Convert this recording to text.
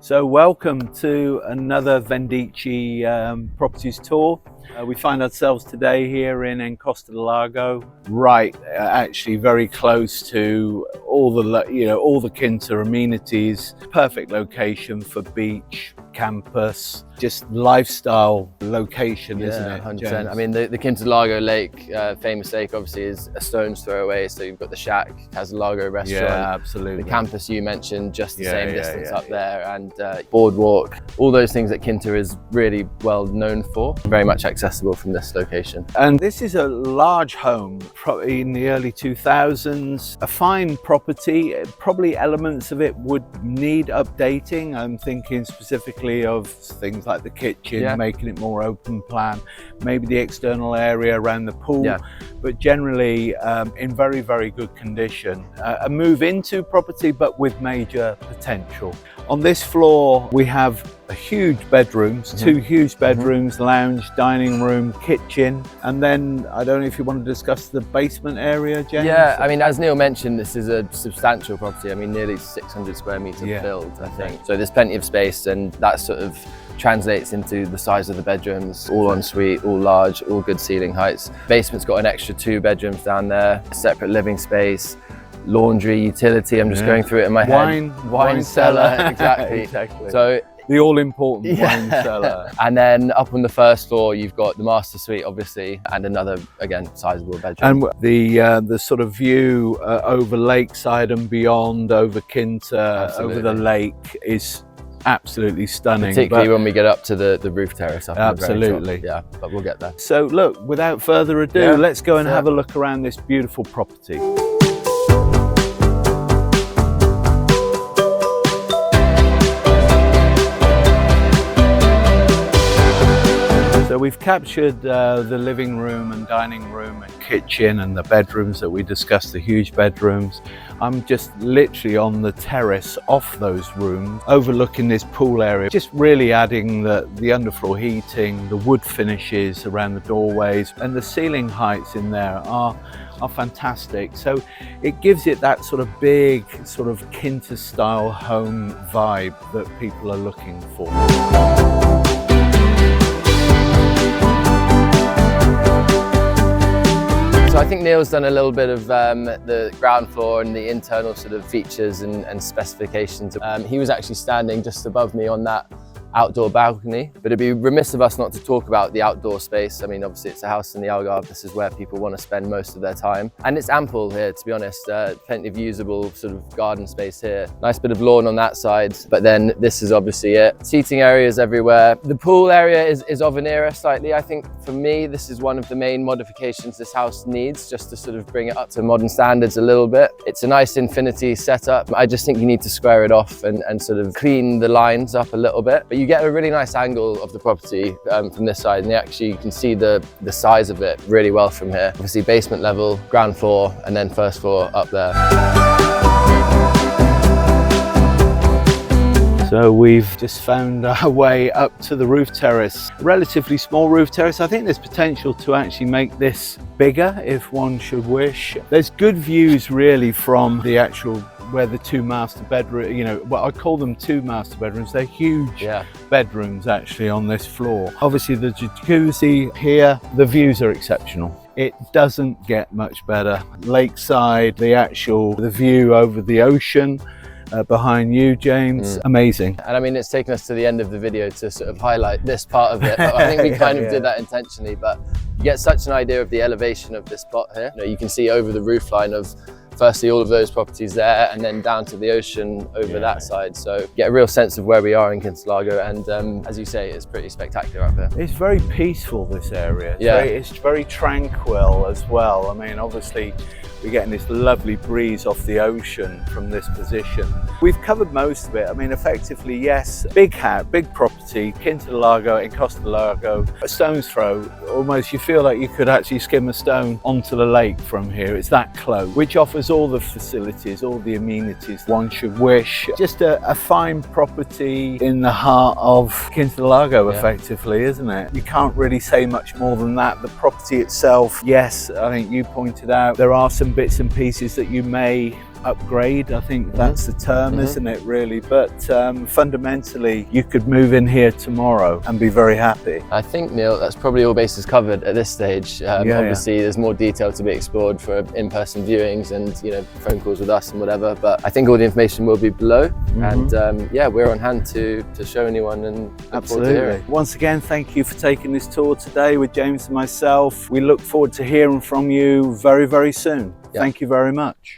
So welcome to another Vendici properties tour. We find ourselves today here in Costa Lago, right actually very close to all the Quinta amenities. Perfect location for beach, campus, just lifestyle location, isn't it? 100%. James? I mean, the Quinta Lake, famous lake, obviously is a stone's throw away. So you've got the shack, has a Lago restaurant. Yeah, absolutely. The campus you mentioned, just the same distance up there, and boardwalk. All those things that Quinta is really well known for. Very much accessible from this location. And this is a large home, probably in the early 2000s. A fine property. Probably elements of it would need updating. I'm thinking specifically of things like the kitchen, making it more open plan, maybe the external area around the pool, but generally in very, very good condition. A move into property, but with major potential. On this floor, we have huge bedrooms, two huge bedrooms, lounge, dining room, kitchen, and then I don't know if you want to discuss the basement area, James? Yeah, I mean, as Neil mentioned, this is a substantial property. I mean, nearly 600 square meters built, I think. So there's plenty of space, and that sort of translates into the size of the bedrooms, all en suite, all large, all good ceiling heights. Basement's got an extra 2 bedrooms down there, a separate living space, laundry, utility. I'm just going through it in my head. Wine cellar, exactly. So the all-important wine cellar. And then up on the first floor, you've got the master suite, obviously, and another, again, sizable bedroom. And the sort of view over lakeside and beyond, over Quinta, over the lake is absolutely stunning. Particularly when we get up to the roof terrace up absolutely. Yeah, but we'll get there. So look, without further ado, let's go and have a look around this beautiful property. So we've captured the living room and dining room and kitchen and the bedrooms that we discussed, the huge bedrooms. I'm just literally on the terrace off those rooms, overlooking this pool area, just really adding the underfloor heating, the wood finishes around the doorways, and the ceiling heights in there are fantastic. So it gives it that sort of big, sort of Quinta style home vibe that people are looking for. So I think Neil's done a little bit of the ground floor and the internal sort of features and specifications. He was actually standing just above me on that outdoor balcony, but it'd be remiss of us not to talk about the outdoor space. I mean, obviously it's a house in the Algarve. This is where people want to spend most of their time. And it's ample here, to be honest. Plenty of usable sort of garden space here. Nice bit of lawn on that side, but then this is obviously it. Seating areas everywhere. The pool area is of an era slightly. I think for me, this is one of the main modifications this house needs, just to sort of bring it up to modern standards a little bit. It's a nice infinity setup. I just think you need to square it off and sort of clean the lines up a little bit. But you get a really nice angle of the property from this side, and you can see the size of it really well from here. Obviously basement level, ground floor, and then first floor up there. So we've just found our way up to the roof terrace. Relatively small roof terrace. I think there's potential to actually make this bigger if one should wish. There's good views really from the actual where the 2 master bedroom, I call them 2 master bedrooms. They're huge bedrooms actually on this floor. Obviously the jacuzzi here, the views are exceptional. It doesn't get much better. Lakeside, the view over the ocean behind you, James, amazing. And I mean, it's taken us to the end of the video to sort of highlight this part of it. I think we kind of did that intentionally, but you get such an idea of the elevation of this plot here. You can see over the roofline of firstly all of those properties there, and then down to the ocean over that side. So get a real sense of where we are in Quinta Lago, and as you say, it's pretty spectacular up here. It's very peaceful, this area. It's very tranquil as well. I mean, obviously we're getting this lovely breeze off the ocean from this position. We've covered most of it. I mean, effectively, yes, big house, big property, Quinta Lago in Costa Lago, a stone's throw. Almost you feel like you could actually skim a stone onto the lake from here. It's that close, which offers all the facilities, all the amenities one should wish. Just a fine property in the heart of Quinta Lago, effectively, isn't it? You can't really say much more than that. The property itself, yes, I think you pointed out, there are some bits and pieces that you may upgrade. I think that's the term, isn't it, really? But fundamentally, you could move in here tomorrow and be very happy. I think, Neil, that's probably all bases covered at this stage. Obviously, there's more detail to be explored for in-person viewings and, you know, phone calls with us and whatever. But I think all the information will be below. And yeah, we're on hand to show anyone and look forward to hearing. Once again, thank you for taking this tour today with James and myself. We look forward to hearing from you very, very soon. Thank you very much.